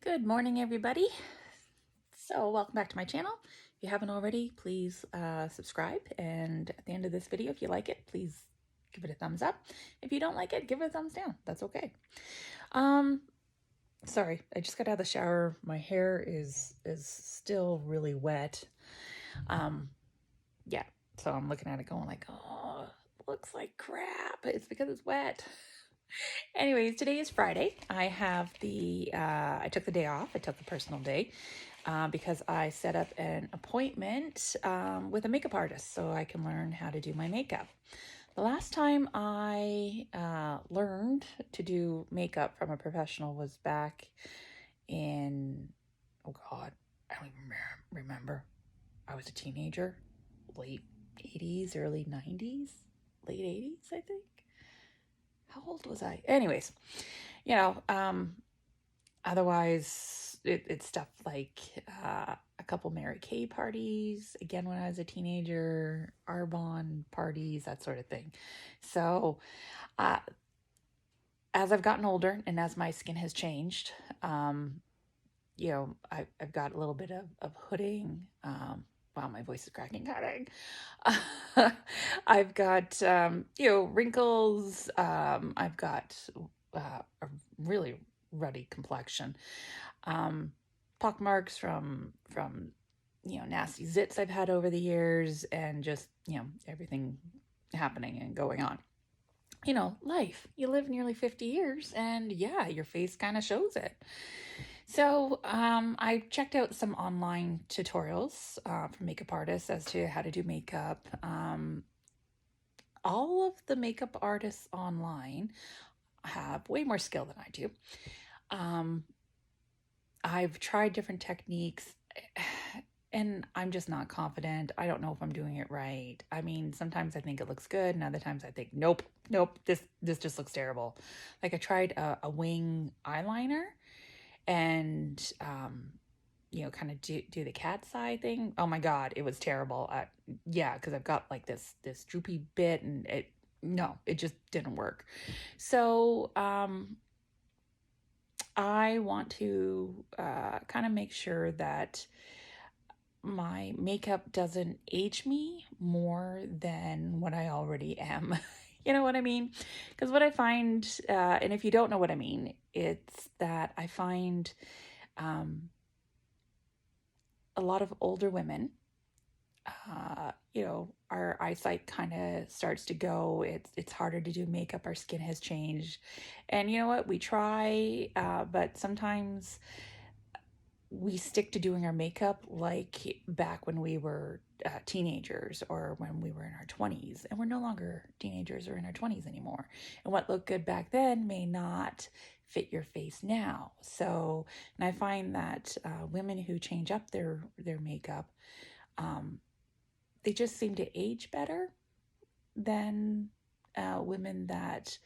Good morning, everybody. So welcome back to my channel. If you haven't already, please subscribe. And at the end of this video, if you like it, please give it a thumbs up. If you don't like it, give it a thumbs down. That's okay. Sorry, I just got out of the shower. My hair is still really wet. Yeah, so I'm looking at it going like, oh, looks like crap. It's because it's wet. Anyways, today is Friday. I have I took the day off. I took the personal day because I set up an appointment with a makeup artist so I can learn how to do my makeup. The last time I learned to do makeup from a professional was back in, oh God, I don't even remember. I was a teenager, late 80s, early 90s, late 80s, I think. How old was I? Anyways, otherwise it's stuff like a couple Mary Kay parties, again, when I was a teenager, Arbonne parties, that sort of thing. So as I've gotten older and as my skin has changed, I've got a little bit of hooding. Wow, my voice is cracking. I've got, wrinkles. I've got a really ruddy complexion. Pock marks from nasty zits I've had over the years, and just, everything happening and going on. Life. You live nearly 50 years, and yeah, your face kind of shows it. So I checked out some online tutorials from makeup artists as to how to do makeup. All of the makeup artists online have way more skill than I do. I've tried different techniques and I'm just not confident. I don't know if I'm doing it right. I mean, sometimes I think it looks good and other times I think, nope, this just looks terrible. Like I tried a wing eyeliner and kind of do the cat's eye thing. Oh my God, it was terrible. Because I've got like this droopy bit, and it just didn't work. So I want to kind of make sure that my makeup doesn't age me more than what I already am. You know what I mean? Because what I find, and if you don't know what I mean, it's that I find a lot of older women, our eyesight kind of starts to go. It's harder to do makeup. Our skin has changed. And you know what? We try, but sometimes we stick to doing our makeup like back when we were teenagers or when we were in our 20s, and we're no longer teenagers or in our 20s anymore. And what looked good back then may not fit your face now. So, and I find that women who change up their makeup, they just seem to age better than women that,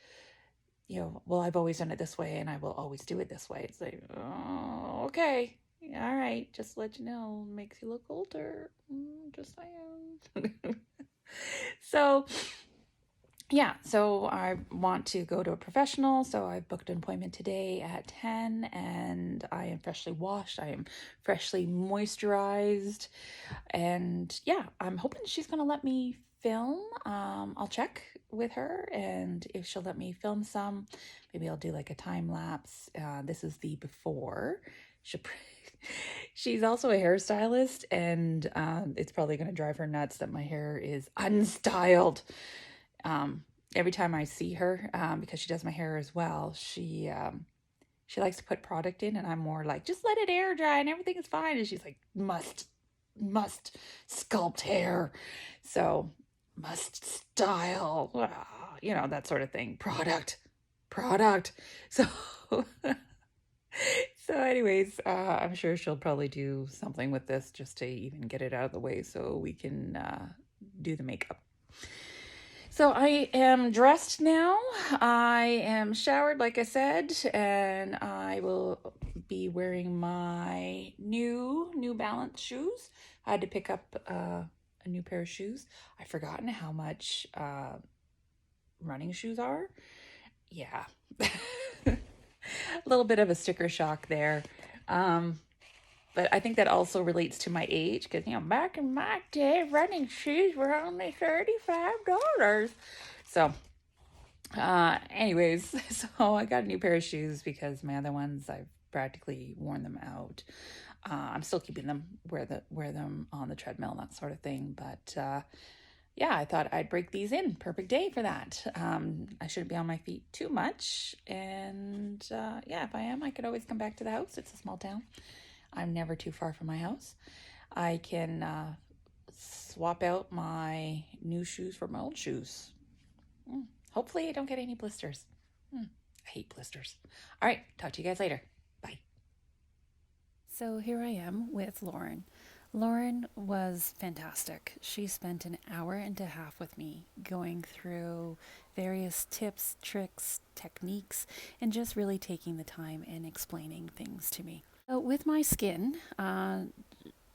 well, I've always done it this way and I will always do it this way. It's like, oh, okay. All right, just to let you know, makes you look older. Just saying. So, yeah, so I want to go to a professional. So I booked an appointment today at 10, and I am freshly washed. I am freshly moisturized. And yeah, I'm hoping she's going to let me film. I'll check with her, and if she'll let me film some, maybe I'll do like a time lapse. This is the before. She's also a hairstylist, and it's probably going to drive her nuts that my hair is unstyled. Every time I see her, because she does my hair as well, she likes to put product in, and I'm more like, just let it air dry and everything is fine. And she's like, must sculpt hair, so must style, that sort of thing. Product. So so anyways, I'm sure she'll probably do something with this just to even get it out of the way so we can do the makeup. So I am dressed now. I am showered, like I said, and I will be wearing my New Balance shoes. I had to pick up a new pair of shoes. I've forgotten how much running shoes are. Yeah. A little bit of a sticker shock there. Um, but I think that also relates to my age because, back in my day, running shoes were only $35. So, anyways, so I got a new pair of shoes because my other ones, I've practically worn them out. I'm still keeping them, wear them on the treadmill, that sort of thing. But yeah, I thought I'd break these in. Perfect day for that. I shouldn't be on my feet too much. And yeah, if I am, I could always come back to the house. It's a small town. I'm never too far from my house. I can swap out my new shoes for my old shoes. Hopefully, I don't get any blisters. I hate blisters. All right, talk to you guys later. Bye. So here I am with Lauren. Lauren was fantastic. She spent an hour and a half with me going through various tips, tricks, techniques, and just really taking the time and explaining things to me. With my skin,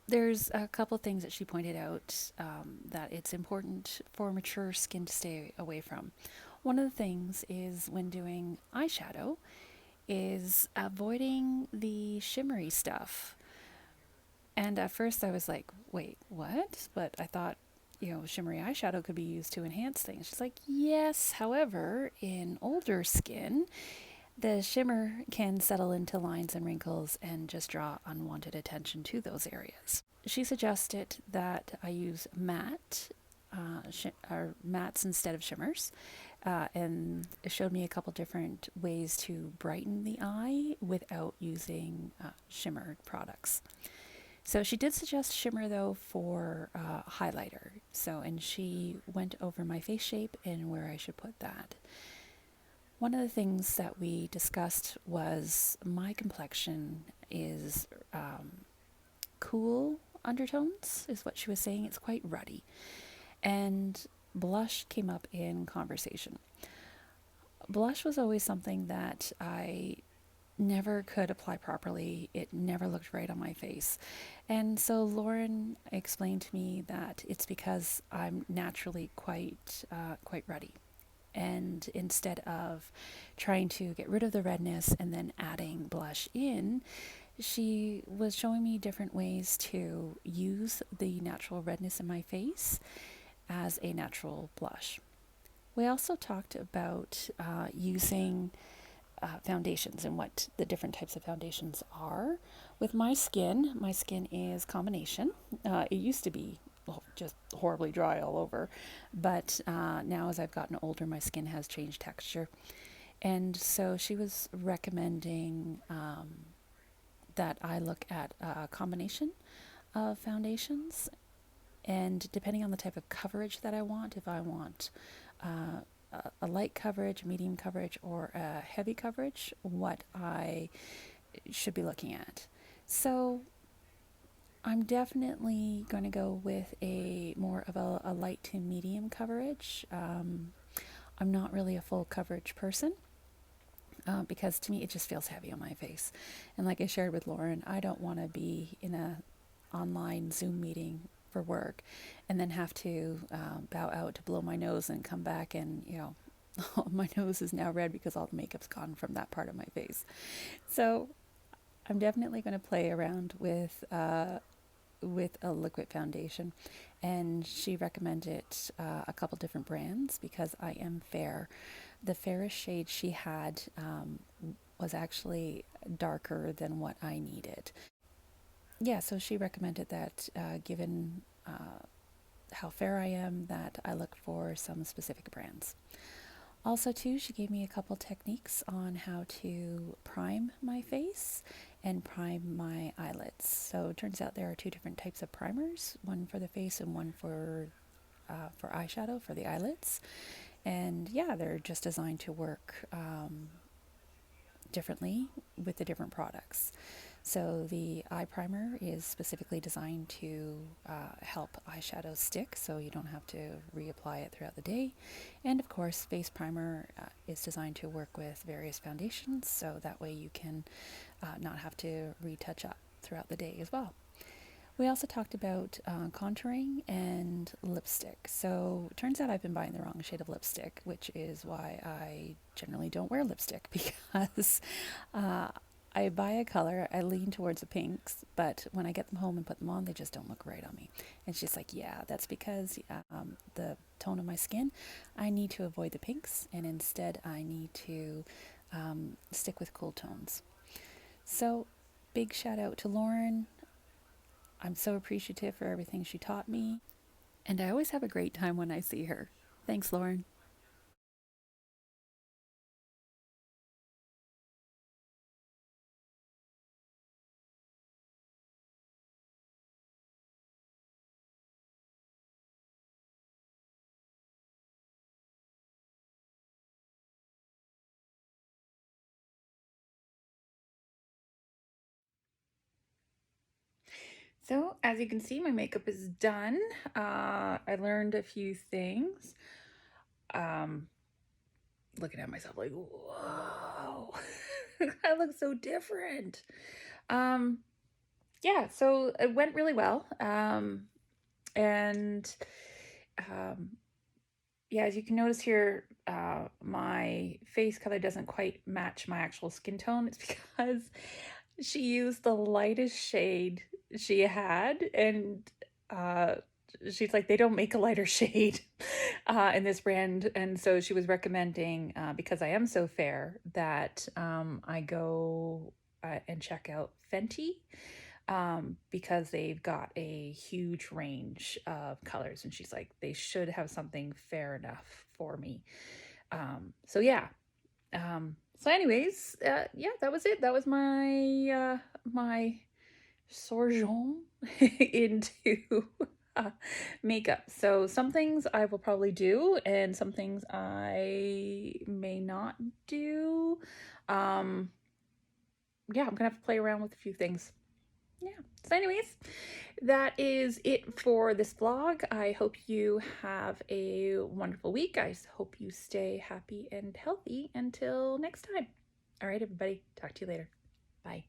there's a couple things that she pointed out that it's important for mature skin to stay away from. One of the things is when doing eyeshadow is avoiding the shimmery stuff. And at first I was like, wait, what? But I thought, shimmery eyeshadow could be used to enhance things. She's like, yes, however, in older skin, the shimmer can settle into lines and wrinkles and just draw unwanted attention to those areas. She suggested that I use or mattes instead of shimmers, and showed me a couple different ways to brighten the eye without using shimmer products. So she did suggest shimmer though for highlighter. And she went over my face shape and where I should put that. One of the things that we discussed was my complexion is cool undertones, is what she was saying. It's quite ruddy. And blush came up in conversation. Blush was always something that I never could apply properly. It never looked right on my face. And so Lauren explained to me that it's because I'm naturally quite ruddy. And instead of trying to get rid of the redness and then adding blush in, she was showing me different ways to use the natural redness in my face as a natural blush. We also talked about using foundations and what the different types of foundations are. With my skin is combination. It used to be just horribly dry all over, but now as I've gotten older, my skin has changed texture. And so she was recommending that I look at a combination of foundations, and depending on the type of coverage that I want, if I want a light coverage, medium coverage, or a heavy coverage, what I should be looking at. So I'm definitely going to go with a more of a light to medium coverage. I'm not really a full coverage person. Because to me it just feels heavy on my face, and like I shared with Lauren, I don't want to be in a online Zoom meeting for work and then have to bow out to blow my nose and come back and my nose is now red because all the makeup's gone from that part of my face. So I'm definitely going to play around with a liquid foundation, and she recommended a couple different brands because I am fair. The fairest shade she had was actually darker than what I needed. Yeah, so she recommended that given how fair I am, that I look for some specific brands. Also, too, she gave me a couple techniques on how to prime my face and prime my eyelids. So it turns out there are two different types of primers, one for the face and one for eyeshadow for the eyelids. And yeah, they're just designed to work differently with the different products. So the eye primer is specifically designed to help eyeshadow stick, so you don't have to reapply it throughout the day. And of course, face primer is designed to work with various foundations, so that way you can not have to retouch up throughout the day as well. We also talked about contouring and lipstick. So it turns out I've been buying the wrong shade of lipstick, which is why I generally don't wear lipstick because I buy a color, I lean towards the pinks, but when I get them home and put them on, they just don't look right on me. And she's like, yeah, that's because the tone of my skin, I need to avoid the pinks, and instead I need to stick with cool tones. So, big shout out to Lauren. I'm so appreciative for everything she taught me, and I always have a great time when I see her. Thanks, Lauren. So, as you can see, my makeup is done. I learned a few things. Um, Looking at myself like, whoa, I look so different. Um, yeah, so it went really well. And um, yeah, as you can notice here, my face color doesn't quite match my actual skin tone. It's because she used the lightest shade she had, and uh, she's like, they don't make a lighter shade in this brand. And so she was recommending, because I am so fair, that I go and check out Fenty, because they've got a huge range of colors. And she's like, they should have something fair enough for me. So yeah. So anyways, yeah, that was it. That was my sojourn into uh, makeup. So some things I will probably do, and some things I may not do. Um, yeah, I'm gonna have to play around with a few things. Yeah. So, anyways, that is it for this vlog. I hope you have a wonderful week. I hope you stay happy and healthy until next time. All right, everybody. Talk to you later. Bye.